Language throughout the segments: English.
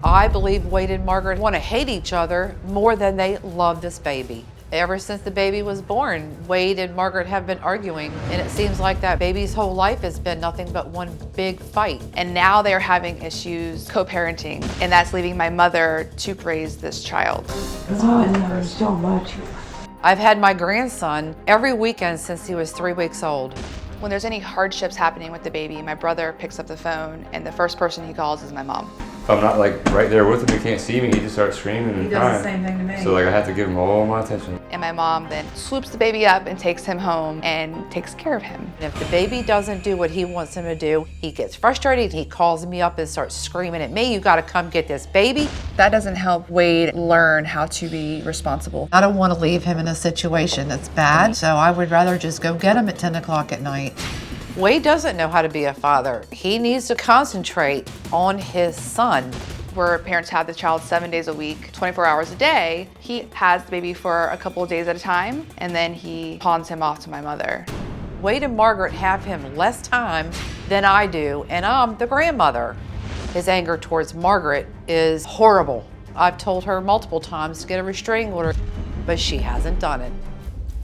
I believe Wade and Margaret want to hate each other more than they love this baby. Ever since the baby was born, Wade and Margaret have been arguing, and it seems like that baby's whole life has been nothing but one big fight. And now they're having issues co-parenting, and that's leaving my mother to raise this child. Oh, I love her so much. I've had my grandson every weekend since he was 3 weeks old. When there's any hardships happening with the baby, my brother picks up the phone, and the first person he calls is my mom. If I'm not like right there with him, he can't see me, he just starts screaming and crying. He does the same thing to me. So like I have to give him all my attention. And my mom then swoops the baby up and takes him home and takes care of him. And if the baby doesn't do what he wants him to do, he gets frustrated, he calls me up and starts screaming at me, "You gotta come get this baby." That doesn't help Wade learn how to be responsible. I don't want to leave him in a situation that's bad, so I would rather just go get him at 10 o'clock at night. Wade doesn't know how to be a father. He needs to concentrate on his son. Where parents have the child 7 days a week, 24 hours a day, he has the baby for a couple of days at a time, and then he pawns him off to my mother. Wade and Margaret have him less time than I do, and I'm the grandmother. His anger towards Margaret is horrible. I've told her multiple times to get a restraining order, but she hasn't done it.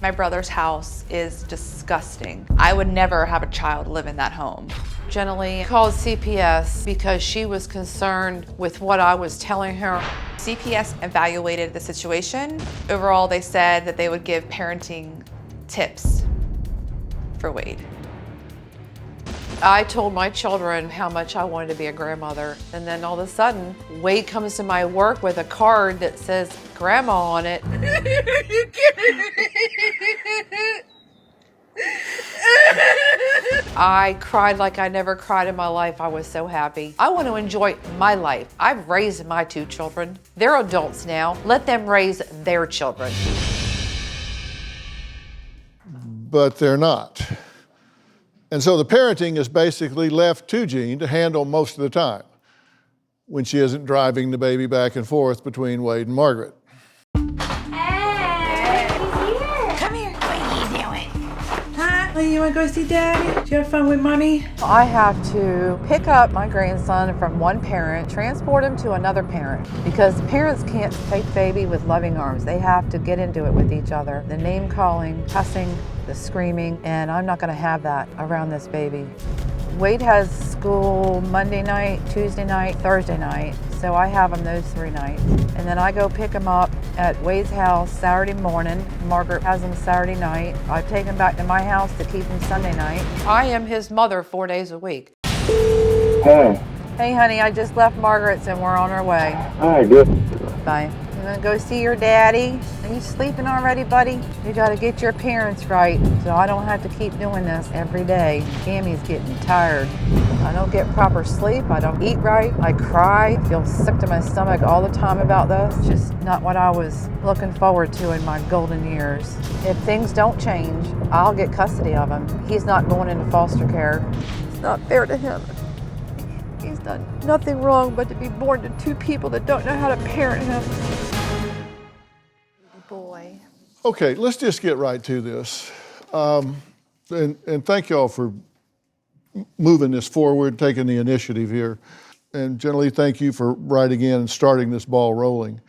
My brother's house is disgusting. I would never have a child live in that home. Generally called CPS because she was concerned with what I was telling her. CPS evaluated the situation. Overall, they said that they would give parenting tips for Wade. I told my children how much I wanted to be a grandmother, and then all of a sudden, Wade comes to my work with a card that says grandma on it. I cried like I never cried in my life. I was so happy. I want to enjoy my life. I've raised my 2 children. They're adults now. Let them raise their children. But they're not. And so the parenting is basically left to Jean to handle most of the time when she isn't driving the baby back and forth between Wade and Margaret. Hey, he's here. Come here. What are you doing? Huh? You want to go see Daddy? Did you have fun with Mommy? I have to pick up my grandson from one parent, transport him to another parent, because parents can't take baby with loving arms. They have to get into it with each other. The name calling, cussing, the screaming, and I'm not gonna have that around this baby. Wade has school Monday night, Tuesday night, Thursday night, so I have him those 3 nights. And then I go pick him up at Wade's house Saturday morning. Margaret has him Saturday night. I take him back to my house to keep him Sunday night. I am his mother 4 days a week. Hey. Hey honey, I just left Margaret's and we're on our way. All right, good. Bye. You wanna go see your daddy? Are you sleeping already, buddy? You gotta get your parents right so I don't have to keep doing this every day. Tammy's getting tired. I don't get proper sleep, I don't eat right, I cry, feel sick to my stomach all the time about this. It's just not what I was looking forward to in my golden years. If things don't change, I'll get custody of him. He's not going into foster care. It's not fair to him. He's done nothing wrong but to be born to 2 people that don't know how to parent him. Boy. Okay, let's just get right to this. And thank y'all for moving this forward, taking the initiative here. And generally, thank you for writing in and starting this ball rolling.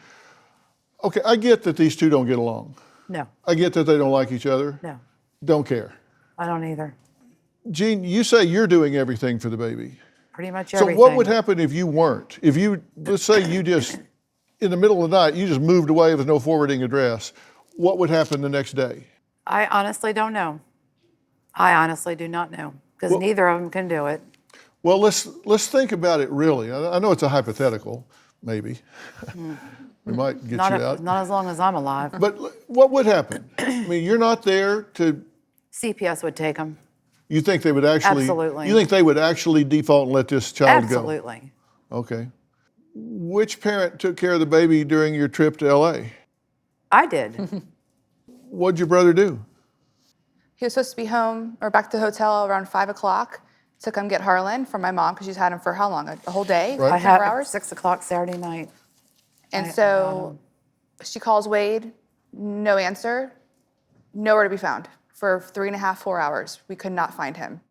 Okay, I get that these 2 don't get along. No, I get that they don't like each other. no, Don't care. I don't either. Jean, you say you're doing everything for the baby. Pretty much So everything. what would happen if you weren't? If you, let's say you just, in the middle of the night, you just moved away with no forwarding address, what would happen the next day? I honestly don't know. I honestly do not know, because neither of them can do it. Well, let's think about it really. I know it's a hypothetical, maybe. We might get you out. Not as long as I'm alive. But what would happen? I mean, you're not there to. CPS would take them. You think they would actually? Absolutely. You think they would actually default and let this child Absolutely. go? Okay. Which parent took care of the baby during your trip to LA? I did. What'd your brother do? He was supposed to be home or back to the hotel around 5 o'clock to come get Harlan from my mom because she's had him for how long? A whole day? Right. I 24 had hours? 6 o'clock Saturday night. And so she calls Wade, no answer, nowhere to be found. For 3.5, 4 hours, we could not find him.